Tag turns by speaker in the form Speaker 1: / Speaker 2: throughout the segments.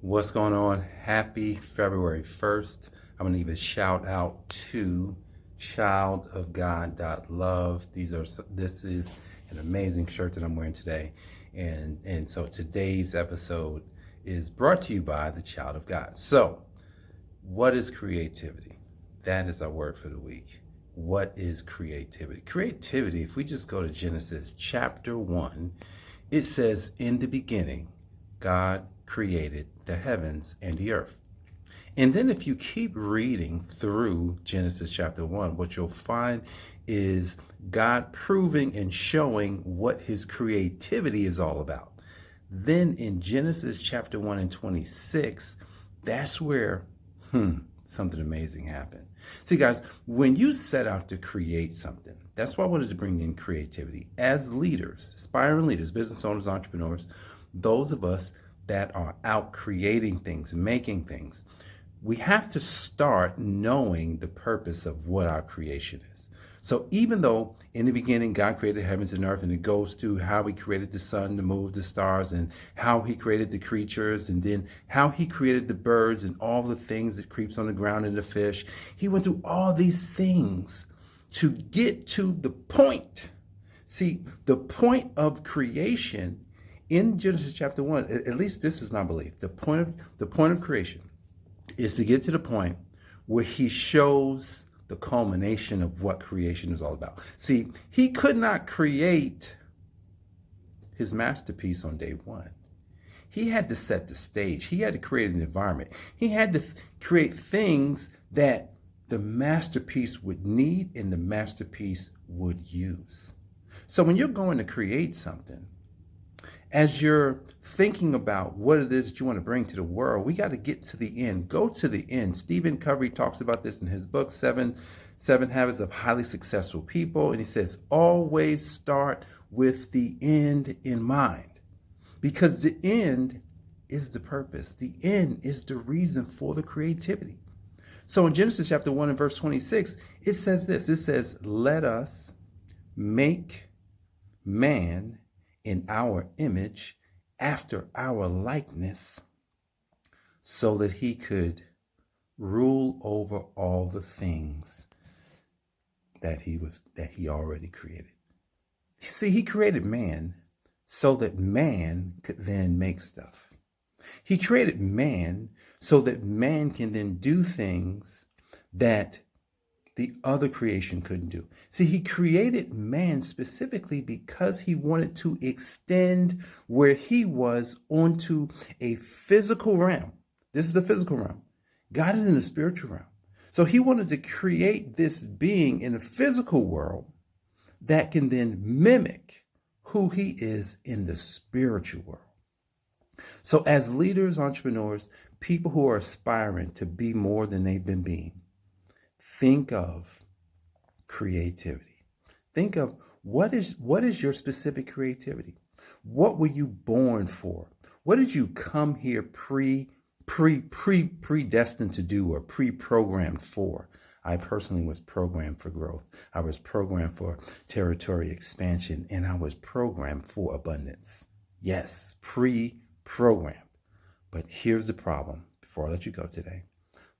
Speaker 1: What's going on? Happy February 1st. I'm going to give a shout out to childofgod.love. This is an amazing shirt that I'm wearing today. And so today's episode is brought to you by the Child of God. So, what is creativity? That is our word for the week. What is creativity? Creativity, if we just go to Genesis chapter 1, it says, in the beginning, God created the heavens and the earth. And then if you keep reading through Genesis chapter 1, what you'll find is God proving and showing what his creativity is all about. Then in Genesis chapter 1 and 26, that's where something amazing happened. See, guys, when you set out to create something, that's why I wanted to bring in creativity. As leaders, aspiring leaders, business owners, entrepreneurs, those of us that are out creating things, making things, we have to start knowing the purpose of what our creation is. So even though in the beginning God created heavens and earth, and it goes to how he created the sun, the moon, the stars, and how he created the creatures, and then how he created the birds and all the things that creeps on the ground and the fish, he went through all these things to get to the point. See, the point of creation in Genesis chapter 1, at least this is my belief, the point of creation is to get to the point where he shows the culmination of what creation is all about. See, he could not create his masterpiece on day one. He had to set the stage. He had to create an environment. He had to create things that the masterpiece would need and the masterpiece would use. So when you're going to create something, as you're thinking about what it is that you want to bring to the world, we got to get to the end. Go to the end. Covey talks about this in his book, Seven Habits of Highly Successful People. And he says, always start with the end in mind. Because the end is the purpose. The end is the reason for the creativity. So in Genesis chapter 1 and verse 26, it says this. It says, let us make man in our image, after our likeness, so that he could rule over all the things that he already created. See, he created man so that man could then make stuff. He created man so that man can then do things that the other creation couldn't do. See, he created man specifically because he wanted to extend where he was onto a physical realm. This is the physical realm. God is in the spiritual realm. So he wanted to create this being in a physical world that can then mimic who he is in the spiritual world. So as leaders, entrepreneurs, people who are aspiring to be more than they've been being, think of creativity. Think of what is your specific creativity? What were you born for? What did you come here predestined to do or pre-programmed for? I personally was programmed for growth. I was programmed for territory expansion, and I was programmed for abundance. Yes, pre-programmed. But here's the problem before I let you go today.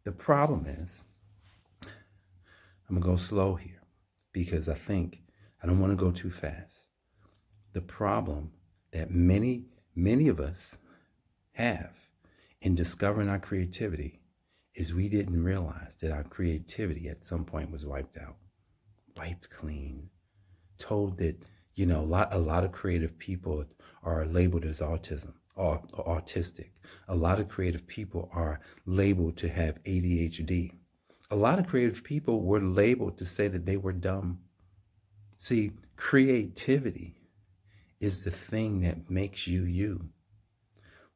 Speaker 1: The problem is, I'm going to go slow here because I don't want to go too fast. The problem that many of us have in discovering our creativity is we didn't realize that our creativity at some point was wiped out, wiped clean, told that, a lot of creative people are labeled as autistic. A lot of creative people are labeled to have ADHD. A lot of creative people were labeled to say that they were dumb. See, creativity is the thing that makes you you.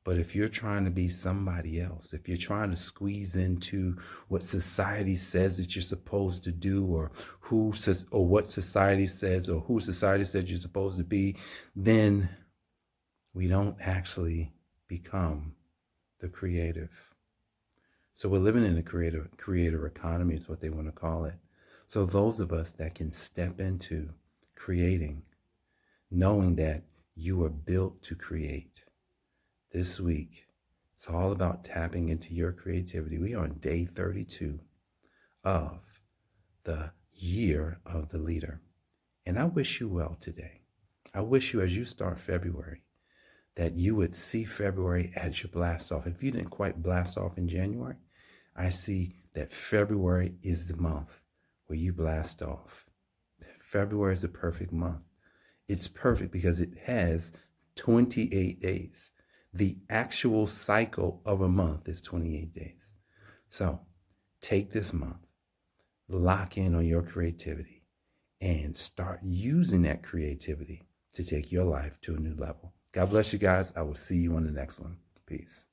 Speaker 1: But if you're trying to be somebody else, if you're trying to squeeze into what society says that you're supposed to do, or what society says, or who society says you're supposed to be, then we don't actually become the creative. So we're living in a creator economy is what they want to call it. So those of us that can step into creating, knowing that you are built to create, this week, It's all about tapping into your creativity. We are on day 32 of the year of the leader. And I wish you well today. I wish you, as you start February, that you would see February as your blast off. If you didn't quite blast off in January, I see that February is the month where you blast off. February is the perfect month. It's perfect because it has 28 days. The actual cycle of a month is 28 days. So take this month, lock in on your creativity, and start using that creativity to take your life to a new level. God bless you guys. I will see you on the next one. Peace.